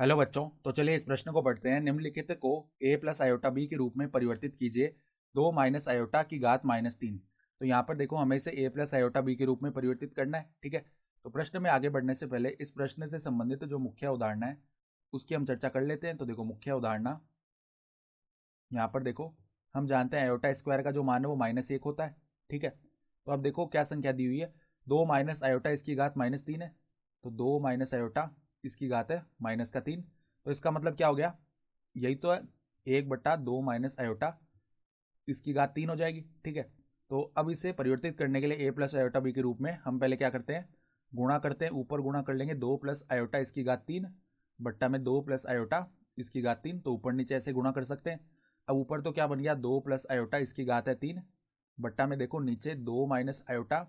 Hello बच्चों, तो चलिए इस प्रश्न को पढ़ते हैं। निम्नलिखित को a प्लस आयोटा बी के रूप में परिवर्तित कीजिए। 2 माइनस आयोटा की घात -3। तो यहाँ पर देखो, हमें इसे a प्लस आयोटा बी के रूप में परिवर्तित करना है। ठीक है, तो प्रश्न में आगे बढ़ने से पहले इस प्रश्न से संबंधित जो मुख्य उदाहरण है उसकी हम चर्चा कर लेते हैं। तो देखो, मुख्य उदाहरण यहाँ पर देखो, हम जानते हैं आयोटा स्क्वायर का जो मान है वो -1 होता है। ठीक है, तो अब देखो क्या संख्या दी हुई है, 2 माइनस आयोटा इसकी घात -3 है। तो 2 माइनस आयोटा इसकी घात है -3। तो इसका मतलब क्या हो गया, यही तो है, 1/2 माइनस आयोटा इसकी घात 3 हो जाएगी। ठीक है, तो अब इसे परिवर्तित करने के लिए a प्लस आयोटा बी के रूप में हम पहले क्या करते हैं, गुणा करते हैं। ऊपर गुणा कर लेंगे 2 प्लस आयोटा इसकी घात 3 बट्टा में 2 प्लस आयोटा इसकी घात 3। तो ऊपर नीचे ऐसे गुणा कर सकते हैं। अब ऊपर तो क्या बन गया, 2 प्लस आयोटा इसकी घात है 3 बट्टा में देखो नीचे 2 माइनस आयोटा,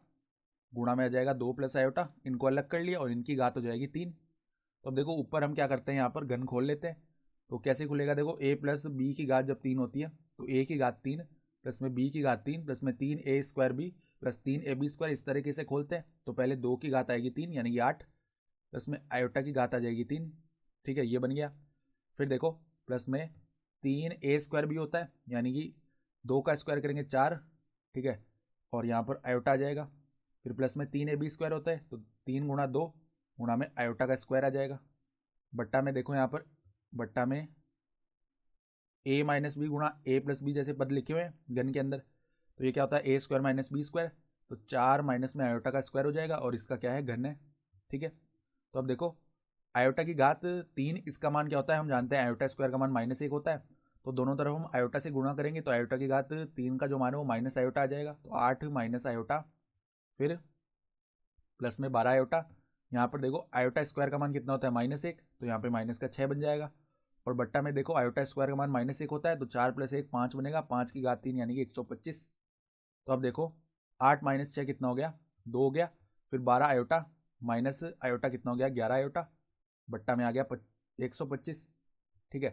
गुणा में आ जाएगा 2 प्लस आयोटा, इनको अलग कर लिया और इनकी घात हो जाएगी 3। तो अब देखो ऊपर हम क्या करते हैं, यहाँ पर घन खोल लेते हैं। तो कैसे खुलेगा, देखो a प्लस बी की घात जब 3 होती है तो a की घात 3 प्लस में b की घात 3 प्लस में 3a square B plus 3ab square, इस तरीके से खोलते हैं। तो पहले 2 की घात आएगी 3 यानी कि 8 प्लस में आयोटा की घात आ जाएगी 3। ठीक है, ये बन गया। फिर देखो प्लस में 3a स्क्वायर भी होता है यानी कि 2 का स्क्वायर करेंगे 4। ठीक है, और यहाँ पर आयोटा आ जाएगा। फिर प्लस में 3ab स्क्वायर होता है तो 3 गुणा 2 गुणा में आयोटा का स्क्वायर आ जाएगा। बट्टा में देखो यहाँ पर, बट्टा में a माइनस बी गुणा a प्लस बी जैसे पद लिखे हुए हैं घन के अंदर। तो ये क्या होता है, a square minus b square. तो 4 माइनस में आयोटा का स्क्वायर हो जाएगा और इसका क्या है, घन है। ठीक है, तो अब देखो आयोटा की घात 3, इसका मान क्या होता है, हम जानते हैं आयोटा स्क्वायर का मान -1 होता है। तो दोनों तरफ हम आयोटा से गुणा करेंगे तो आयोटा की घात 3 का जो मान है वो माइनस आयोटा आ जाएगा। तो 8 माइनस आयोटा, फिर प्लस में 12 आयोटा। यहाँ पर देखो आयोटा स्क्वायर का मान कितना होता है, -1, तो यहाँ पे माइनस का 6 बन जाएगा। और बट्टा में देखो आयोटा स्क्वायर का मान -1 होता है तो 4 + 1 5 बनेगा, 5 की घात 3 यानी कि 125। तो अब देखो 8 माइनस 6 कितना हो गया, 2 हो गया। फिर 12 आयोटा माइनस आयोटा कितना हो गया, 11 आयोटा, बट्टा में आ गया 125। ठीक है,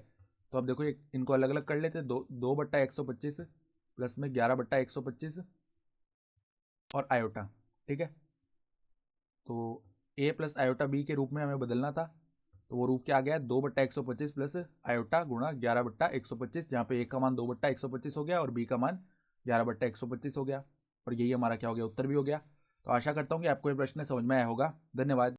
तो अब देखो इनको अलग अलग कर लेते हैं। 2/125 प्लस में 11/125 और आयोटा। ठीक है, तो a प्लस आयोटा बी के रूप में हमें बदलना था। तो वो रूप क्या आ गया, 2/125 प्लस आयोटा गुणा 11/125, जहाँ पे a का मान 2/125 हो गया और b का मान 11/125 हो गया। और यही हमारा क्या हो गया, उत्तर भी हो गया। तो आशा करता हूँ कि आपको ये प्रश्न समझ में आया होगा। धन्यवाद।